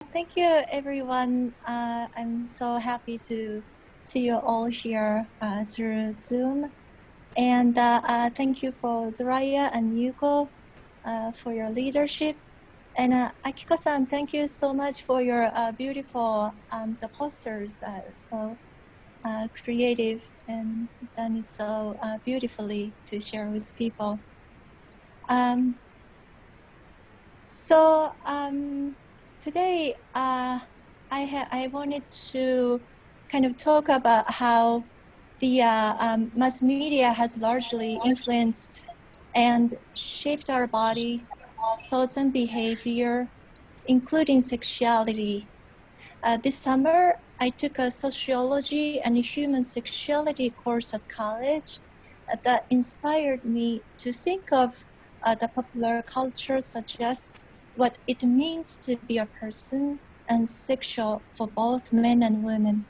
Thank you, everyone. I'm so happy to see you all here through Zoom. And thank you for Zoraya and Yuko for your leadership. And Akiko-san, thank you so much for your beautiful the posters. So creative and done it so beautifully to share with people. Um, Today, I wanted to kind of talk about how the mass media has largely influenced and shaped our body, thoughts, and behavior, including sexuality. This summer, I took a sociology and human sexuality course at college that inspired me to think of the popular culture suggests what it means to be a person and sexual for both men and women.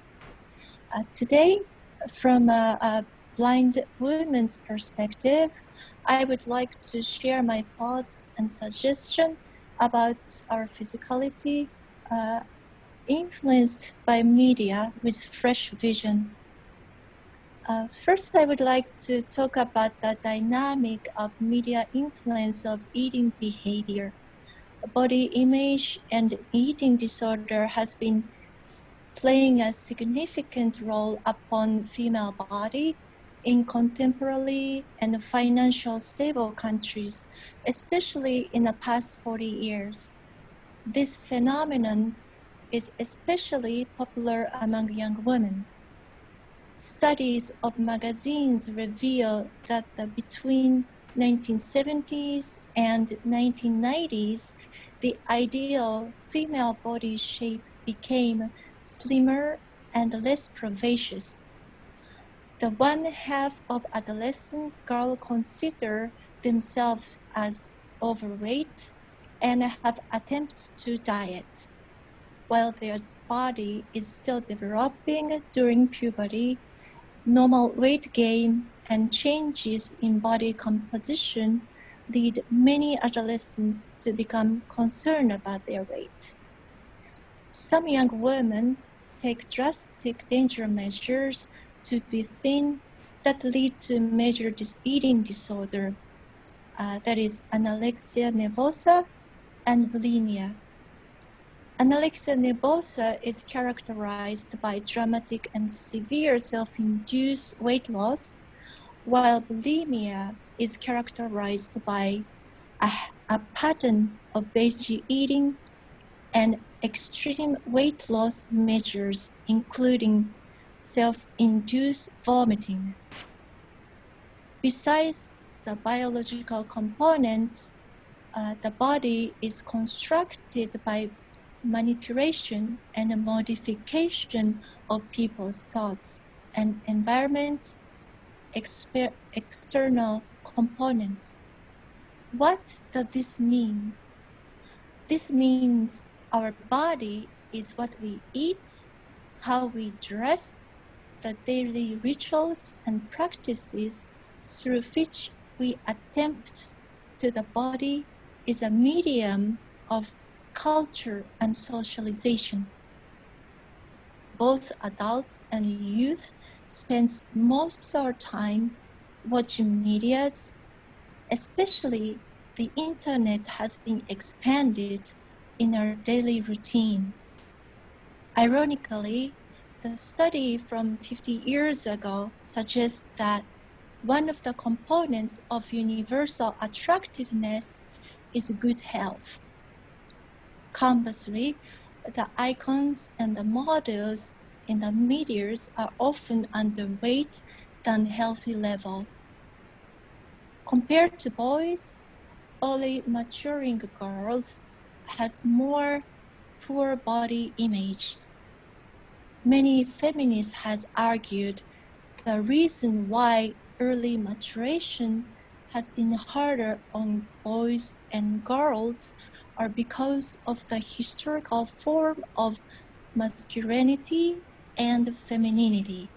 Today, from a blind woman's perspective, I would like to share my thoughts and suggestions about our physicality, influenced by media with fresh vision. First, I would like to talk about the dynamic of media influence of eating behavior. Body image and eating disorder has been playing a significant role upon female body in contemporary and financial stable countries, especially in the past 40 years. This phenomenon is especially popular among young women. Studies of magazines reveal that between 1970s and 1990s, the ideal female body shape became slimmer and less curvaceous. The one half of adolescent girls consider themselves as overweight and have attempted to diet. While their body is still developing during puberty, normal weight gain and changes in body composition lead many adolescents to become concerned about their weight. Some young women take drastic danger measures to be thin that lead to major eating disorder, that is anorexia nervosa and bulimia. Anorexia nervosa is characterized by dramatic and severe self-induced weight loss, while bulimia is characterized by a pattern of binge eating and extreme weight loss measures, including self-induced vomiting. Besides the biological component, the body is constructed by manipulation and modification of people's thoughts and environment, external components. What does this mean? This means our body is what we eat, how we dress, the daily rituals and practices through which we attempt to the body is a medium of culture and socialization. Both adults and youth spend most of our time watching medias, especially the internet has been expanded in our daily routines. Ironically, the study from 50 years ago suggests that one of the components of universal attractiveness is good health. Conversely, the icons and the models in the media are often underweight than healthy level. Compared to boys, early maturing girls has more poor body image. Many feminists has argued the reason why early maturation has been harder on boys and girls are because of the historical form of masculinity and femininity.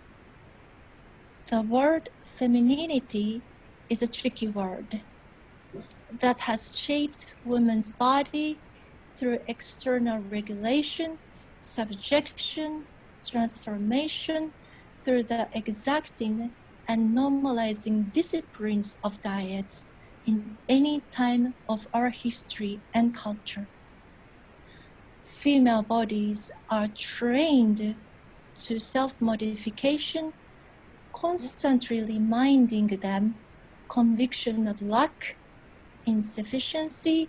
The word femininity is a tricky word that has shaped women's body through external regulation, subjection, transformation, through the exacting and normalizing disciplines of diet in any time of our history and culture. Female bodies are trained to self-modification, constantly reminding them conviction of lack, insufficiency,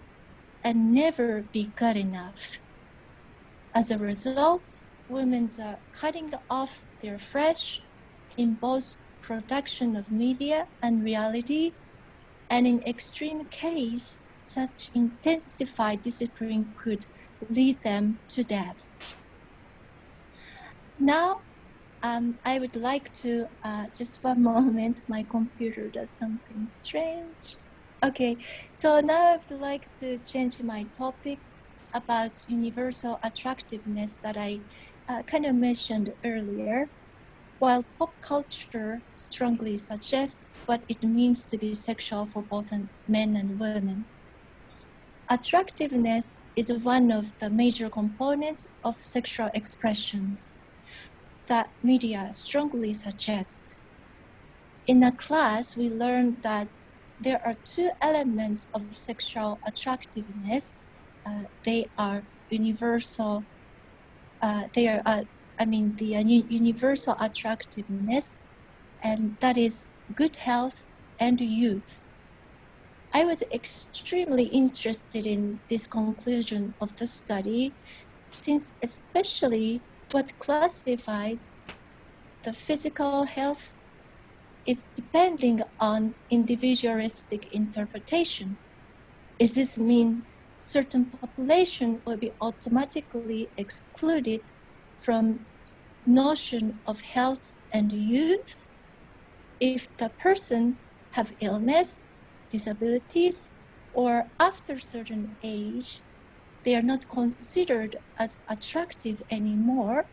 and never be good enough. As a result, women are cutting off their flesh in both production of media and reality, and in extreme case, such intensified discipline could lead them to death. Now, I would like to, just one moment, my computer does something strange. Okay, so now I would like to change my topics about universal attractiveness that I kind of mentioned earlier. While pop culture strongly suggests what it means to be sexual for both men and women, attractiveness is one of the major components of sexual expressions that media strongly suggests. In a class, we learned that there are two elements of sexual attractiveness. They are universal. Universal attractiveness, and that is good health and youth. I was extremely interested in this conclusion of the study, since especially what classifies the physical health is depending on individualistic interpretation. Does this mean certain population will be automatically excluded from notion of health and youth if the person have illness, disabilities, or after certain age, they are not considered as attractive anymore?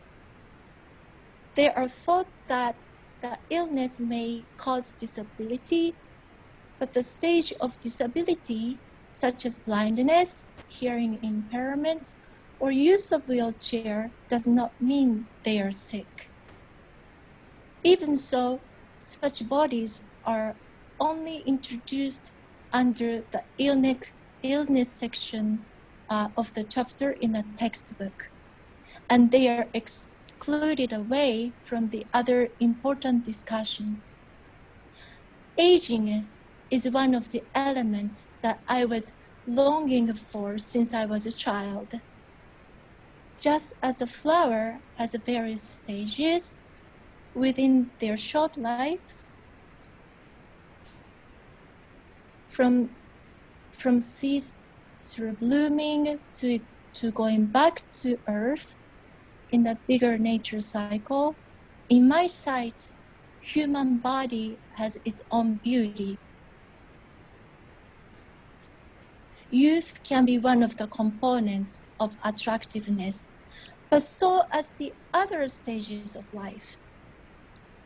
There are thought that the illness may cause disability, but the stage of disability, such as blindness, hearing impairments, or use of wheelchair, does not mean they are sick. Even so, such bodies are only introduced under the illness section of the chapter in a textbook, and they are excluded away from the other important discussions. Aging is one of the elements that I was longing for since I was a child. Just as a flower has various stages within their short lives, from seeds through blooming to going back to earth in the bigger nature cycle, in my sight, human body has its own beauty. Youth can be one of the components of attractiveness, but so as the other stages of life.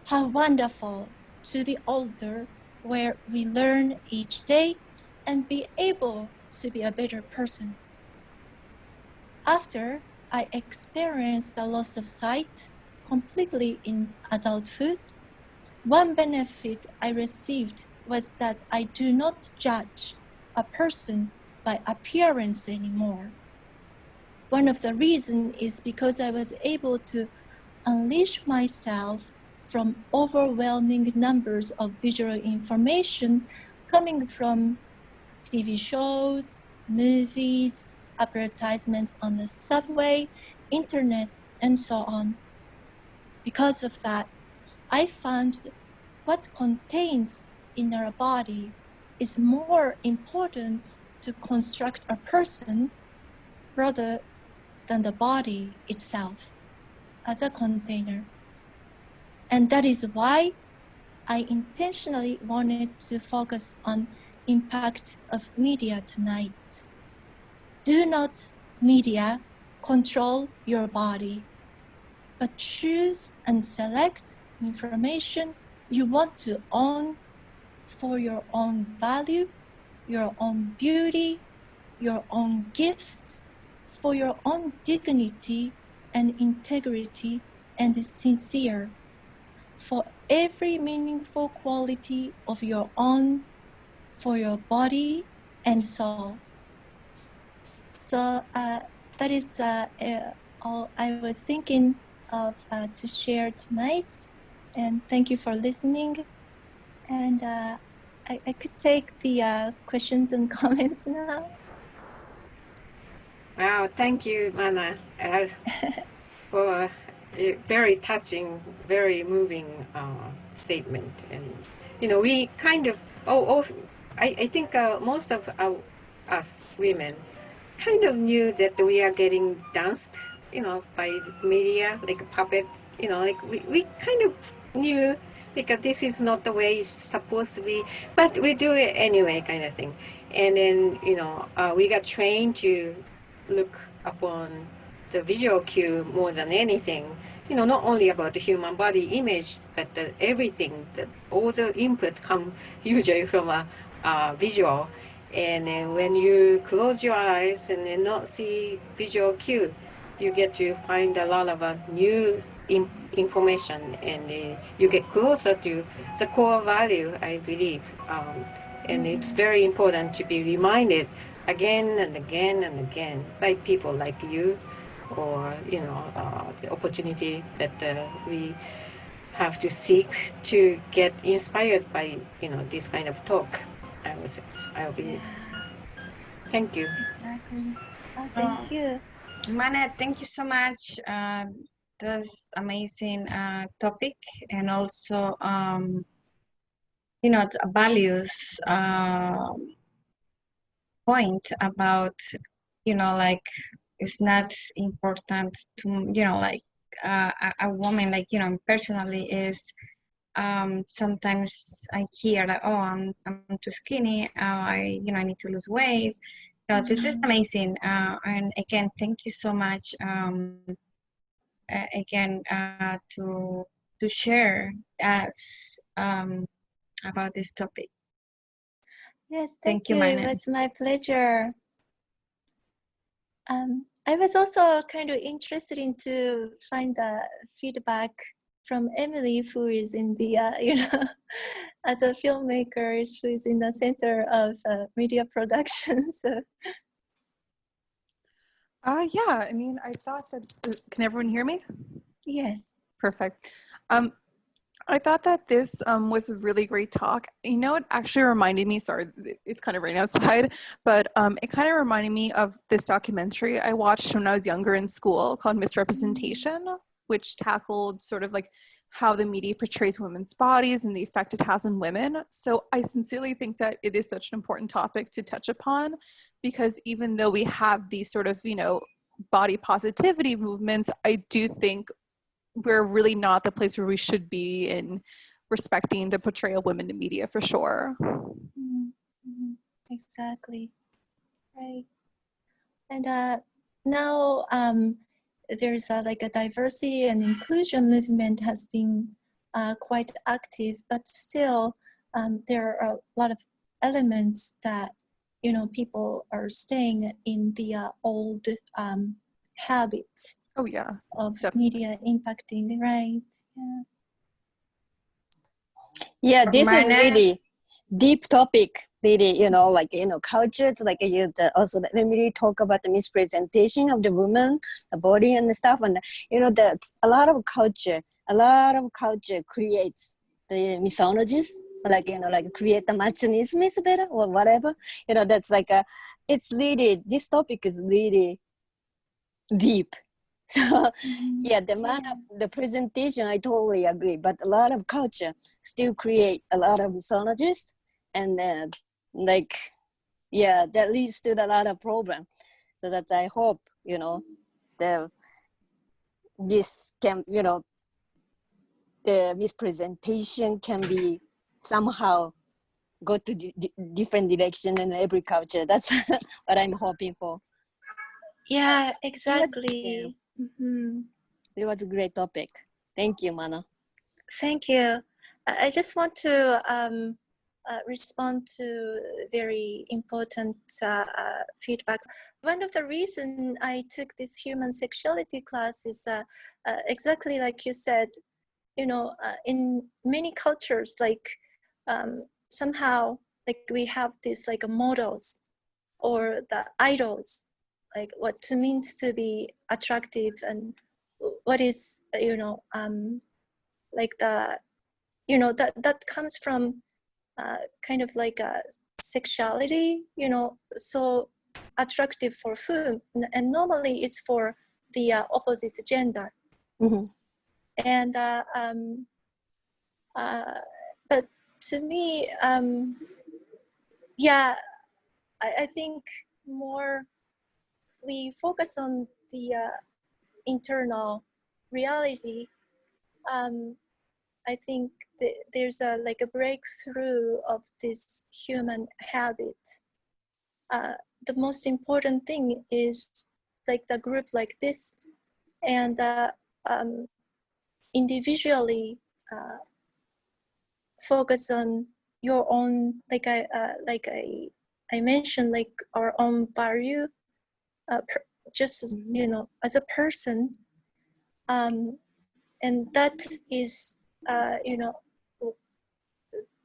How wonderful to be older, where we learn each day and be able to be a better person. After I experienced the loss of sight completely in adulthood, one benefit I received was that I do not judge a person by appearance anymore. One of the reasons is because I was able to unleash myself from overwhelming numbers of visual information coming from TV shows, movies, advertisements on the subway, internet, and so on. Because of that, I found what contains in our body is more important to construct a person rather than the body itself as a container. And that is why I intentionally wanted to focus on impact of media tonight. Do not media control your body, but choose and select information you want to own for your own value, your own beauty, your own gifts, for your own dignity and integrity and sincere for every meaningful quality of your own, for your body and soul. So that is all I was thinking of to share tonight. And thank you for listening. And I could take the questions and comments now. Wow, thank you, Mana, for a very touching, very moving statement. And, you know, we kind of, I think most of us women kind of knew that we are getting danced, you know, by media, like a puppet, you know, like we kind of knew because this is not the way it's supposed to be, but we do it anyway, kind of thing. And then, you know, we got trained to look upon the visual cue more than anything, you know, not only about the human body image, but everything, that all the input come usually from a visual. And then when you close your eyes and then not see visual cue, you get to find a lot of new information, and you get closer to the core value, I believe. And it's very important to be reminded again and again and again by people like you, or, you know, the opportunity that we have to seek to get inspired by, you know, this kind of talk. I believe. Thank you. Exactly. Oh, thank you. Mana, thank you so much. That's amazing topic, and also you know, values point about, you know, like it's not important to, you know, like a woman, like, you know, personally is sometimes I hear that, oh, I'm too skinny, you know, I need to lose weight. So this is amazing, and again, thank you so much again to share us about this topic. Yes, Thank thank you, you. It Mana. was my pleasure. I was also kind of interested in to find the feedback from Emily, who is in the, you know, as a filmmaker, who is in the center of media production. So. Yeah, I mean, I thought that, can everyone hear me? Yes. Perfect. I thought that this was a really great talk. You know, it actually reminded me, sorry, it's kind of raining outside, but it kind of reminded me of this documentary I watched when I was younger in school called Misrepresentation, which tackled sort of like how the media portrays women's bodies and the effect it has on women. So I sincerely think that it is such an important topic to touch upon, because even though we have these sort of, you know, body positivity movements, I do think we're really not the place where we should be in respecting the portrayal of women in media, for sure. Mm-hmm. Exactly. Right. And now there's like a diversity and inclusion movement has been quite active, but still there are a lot of elements that, you know, people are staying in the old habits. Oh yeah, of definitely. Media impacting, right? Yeah. Yeah, this is Mana, really deep topic. Really, you know, like, you know, cultures, like you also when we talk about the misrepresentation of the woman, the body and the stuff, and you know, that a lot of culture creates the misogynies, like, you know, like create the machonism is better or whatever. You know, that's like it's really, this topic is really deep. So yeah, the presentation, I totally agree, but a lot of culture still create a lot of misogynists, and like, yeah, that leads to a lot of problem. So that I hope, you know, this can, you know, the mispresentation can be somehow go to different direction in every culture. That's what I'm hoping for. Yeah, exactly. Mm-hmm. It was a great topic. Thank you, Mana. Thank you. I just want to respond to very important feedback one of the reasons I took this human sexuality class is exactly like you said, in many cultures, like somehow like we have these like models or the idols, like what it means to be attractive and what is, like the, that comes from kind of like a sexuality, so attractive for whom, and normally it's for the opposite gender. Mhm. And but to me, yeah, I think more we focus on the internal reality. I think there's like a breakthrough of this human habit. The most important thing is like the group like this, and individually focus on your own, like I mentioned, like our own value, just as, as a person, and that is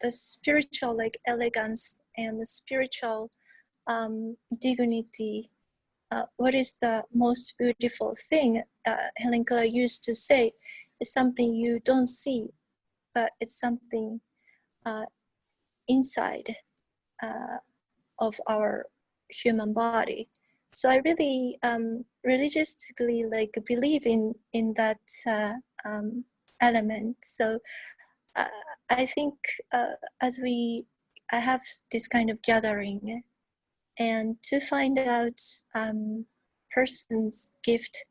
the spiritual like elegance and the spiritual dignity. What is the most beautiful thing? Helen Keller used to say, is something you don't see, but it's something inside of our human body. So I really religiously like believe in that element. So I think as I have this kind of gathering, and to find out person's gift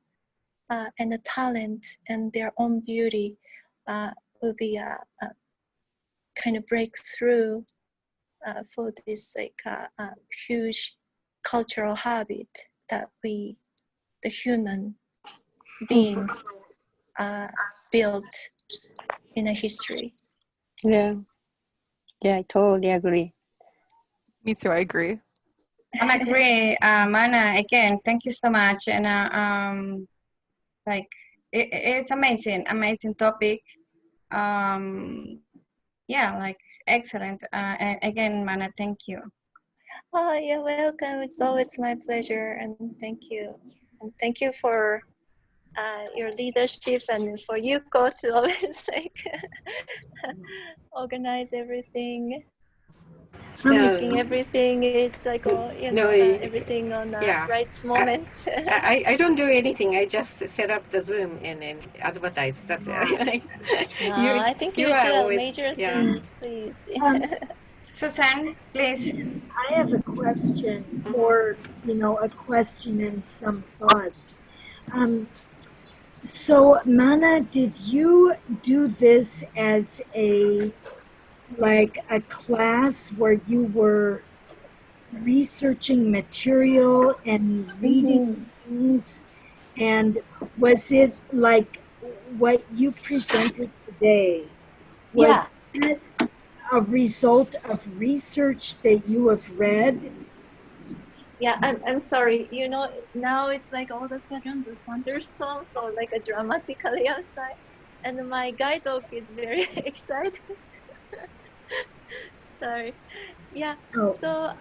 and a talent and their own beauty will be a kind of breakthrough for this like huge cultural habit that we, the human beings, built in a history. Yeah, I totally agree. Me too, I agree. I agree, Mana. Again, thank you so much, and like it's amazing topic. Yeah, like excellent. And again, Mana, thank you. Oh, you're welcome. It's always my pleasure, and thank you. And thank you for your leadership and for Yuko to always like organize everything, checking everything. It's like everything on the yeah. right moment. I don't do anything. I just set up the Zoom and then advertise. That's it. No, I think you do are a always, major yeah. things, please. Susan, please. I have a question, or a question and some thoughts. So, Mana, did you do this as a class where you were researching material and reading things? And was it like what you presented today? Yeah. Was it a result of research that you have read? Yeah, I'm sorry. Now it's like all of a sudden the thunderstorm, so like a dramatically outside, and my guide dog is very excited. Sorry. Yeah. Oh. So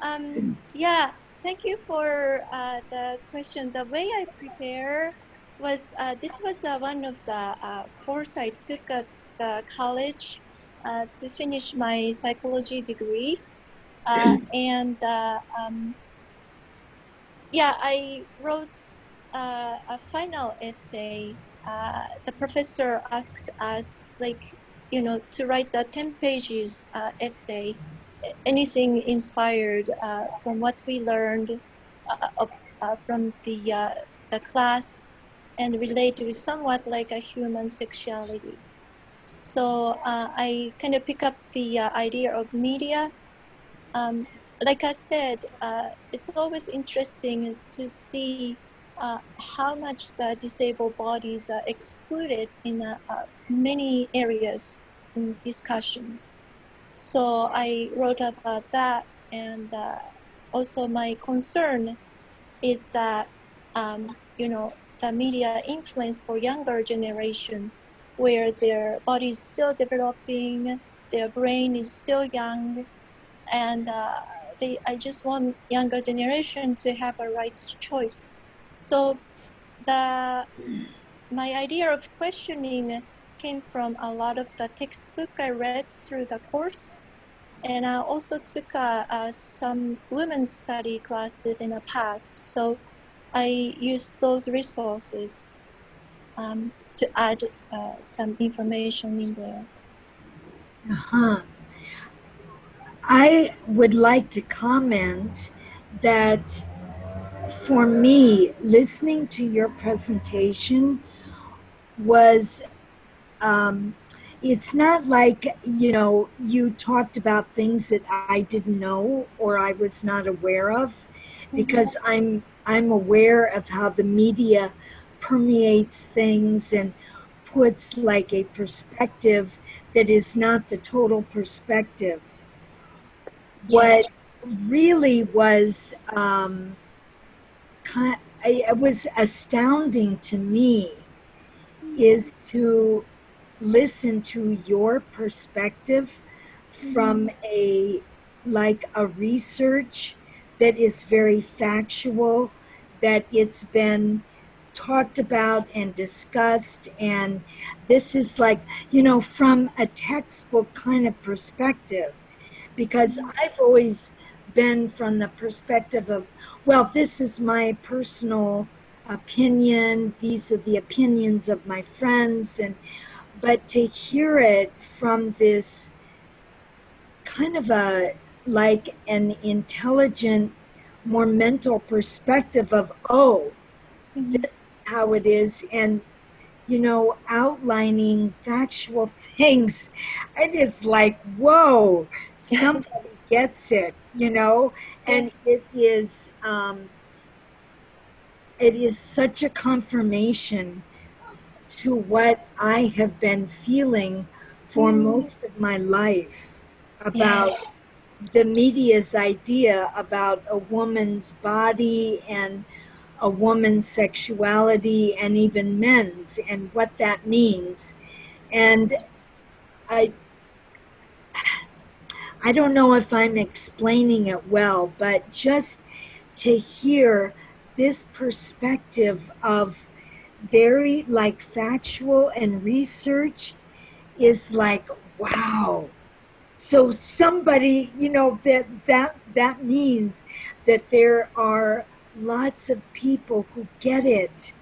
yeah. Thank you for the question. The way I prepare was this was one of the course I took at the college to finish my psychology degree, and yeah, I wrote a final essay. The professor asked us, like, to write the 10 pages essay, anything inspired from what we learned from the class, and relate with somewhat like a human sexuality. So I kind of pick up the idea of media. Like I said, it's always interesting to see how much the disabled bodies are excluded in many areas in discussions. So I wrote about that, and also my concern is that, the media influence for younger generation, where their body is still developing, their brain is still young, and I just want younger generation to have a right choice. So the my idea of questioning came from a lot of the textbook I read through the course, and I also took some women's study classes in the past. So I used those resources to add some information in there. Uh-huh. I would like to comment that for me, listening to your presentation was, it's not like, you talked about things that I didn't know or I was not aware of, because I'm aware of how the media permeates things and puts like a perspective that is not the total perspective. What Yes. really was it was astounding to me is to listen to your perspective from a research that is very factual, that it's been talked about and discussed, and this is like, from a textbook kind of perspective, because I've always been from the perspective of, well, this is my personal opinion, these are the opinions of my friends, and but to hear it from this kind of a like an intelligent, more mental perspective of, oh, this is how it is, and outlining factual things, it is like, whoa, somebody gets it, and it is such a confirmation to what I have been feeling for most of my life about Yes. the media's idea about a woman's body and a woman's sexuality and even men's and what that means. And I I don't know if I'm explaining it well, but just to hear this perspective of very like factual and researched is like, wow. So somebody, that means that there are lots of people who get it,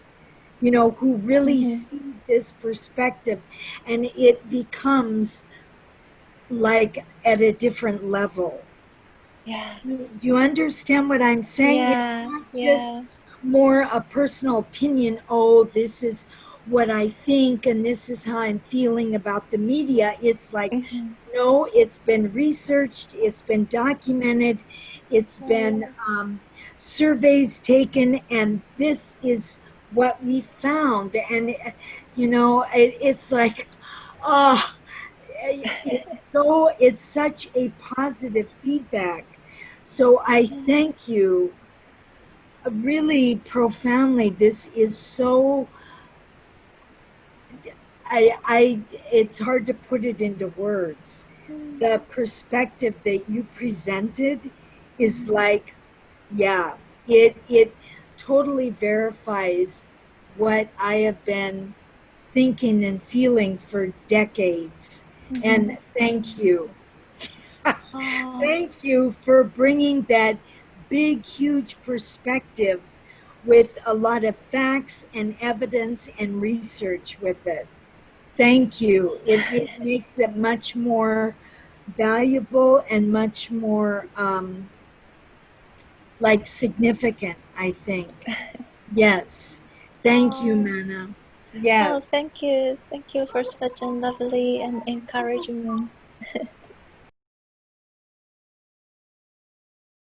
who really see this perspective, and it becomes like at a different level. Yeah. Do you understand what I'm saying? It's Yeah. not just Yeah. more a personal opinion. Oh, this is what I think, and this is how I'm feeling about the media. It's like, no, it's been researched, it's been documented, it's been surveys taken, and this is what we found. And, it's like, oh, it's such a positive feedback. So I thank you really profoundly. This is so, it's hard to put it into words. The perspective that you presented is like, yeah, it totally verifies what I have been thinking and feeling for decades. And thank you. Thank you for bringing that big, huge perspective with a lot of facts and evidence and research with it. Thank you. It makes it much more valuable and much more like significant, I think. Yes. Thank you, Mana. Yes. Oh, thank you. Thank you for such a lovely and encouragement.